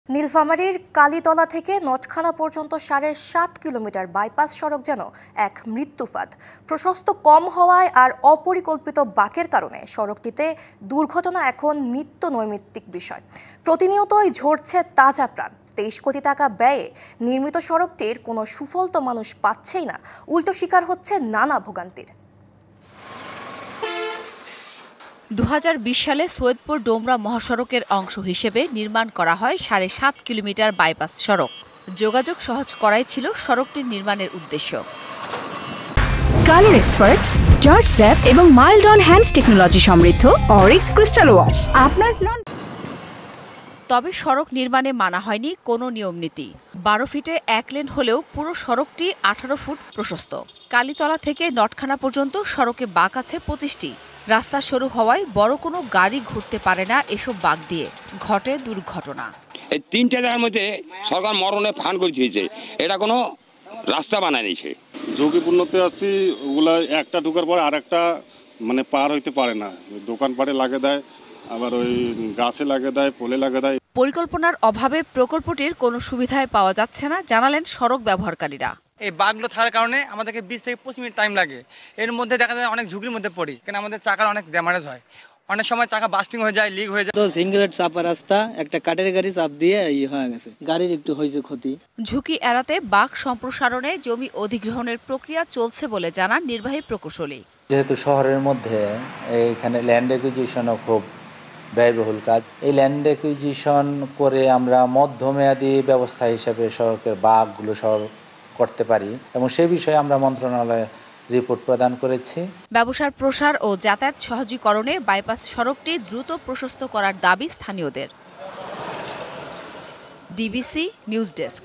নীলফামারীর কালীতলা থেকে নটখানা পর্যন্ত ৭.৫ কিলোমিটার বাইপাস সড়ক যেন এক মৃত্যুফাঁদ। প্রশস্ত কম হওয়ায় আর অপরিকল্পিত বাঁকের কারণে সড়কটিতে দুর্ঘটনা এখন নিত্য নৈমিত্তিক বিষয়। প্রতিনিয়তই ঝরছে তাজা প্রাণ। ২৩ কোটি টাকা ব্যয়ে নির্মিত সড়কটির কোনো সুফল তো মানুষ পাচ্ছেই না, উল্টো শিকার হচ্ছে নানা ভোগান্তির। ২০২০ সালে সৈয়দপুর ডোমরা মহাসড়কের অংশ হিসেবে নির্মাণ করা হয় ৭.৫ কিলোমিটার বাইপাস সড়ক। যোগাযোগ সহজ করাই ছিল সড়কটির নির্মাণের উদ্দেশ্য। কালার এক্সপার্ট, জর্জ স্যাপ এবং মাইল্ড অন হ্যান্ডস টেকনোলজি সমৃদ্ধ অরিক্স ক্রিস্টাল ওয়াশ আপনার তবে সড়ক নির্মাণে মানা হয়নি কোনো নিয়মনীতি। ১২ ফিটে ১ লেন হলেও পুরো সড়কটি ১৮ ফুট প্রশস্ত। কালীতলা থেকে নটখানা পর্যন্ত সড়কে বাঁক আছে ২৫টি। রাস্তা সরু হওয়ায় বড় কোনো গাড়ি ঘুরতে পারে না এসব বাঁক দিয়ে। ঘটে দুর্ঘটনা। এই ৩টা জায়গার মধ্যে সরকার মরণে ফান করে দিয়েছে, এটা কোনো রাস্তা বানায় নিয়েছে। ঝুঁকিপূর্ণতে আছি, ওগুলা একটা ঢোকার পরে আর একটা পার হইতে পারে না। দোকানপাটে লাগে দেয়, আবার ওই গাছে লাগে দেয়, পোলে লাগে দেয়। পরিকল্পনার অভাবে প্রকল্পটির কোনো সুবিধায় পাওয়া যাচ্ছে না জানালেন সড়ক ব্যবহারকারীরা। এই বাগগুলো থাকার কারণে আমাদেরকে ২০ থেকে ২৫ মিনিট টাইম লাগে। এর মধ্যে দেখা যায় অনেক ঝুঁকির মধ্যে পড়ি, কারণ আমাদের চাকার অনেক ড্যামেজ হয়, অনেক সময় চাকা বাস্টিং হয়ে যায়, লিক হয়ে যায়। তো সিঙ্গেল চাপা রাস্তা, একটা কাঠের গাড়ি চাপ দিয়ে হয়ে গেছে, গাড়ির একটু হয়েছে ক্ষতি। ঝুঁকি এড়াতে বাঁক সম্প্রসারণে জমি অধিগ্রহণের প্রক্রিয়া চলছে বলে জানান নির্বাহী প্রকৌশলী। যেহেতু শহরের মধ্যে এইখানে ল্যান্ড অ্যাকুইজিশনও খুব ব্যয়বহুল কাজ, এই ল্যান্ড অ্যাকুইজিশন করে আমরা মধ্যমেয়াদী ব্যবস্থা হিসেবে সড়কের বাঁকগুলো করতে পারি এবং সেই বিষয়ে আমরা মন্ত্রণালয়ে রিপোর্ট প্রদান করেছি। ব্যবসার প্রসার ও যাতায়াত সহজীকরণে বাইপাস সড়কটি দ্রুত প্রশস্ত করার দাবি স্থানীয়দের। DBC news desk.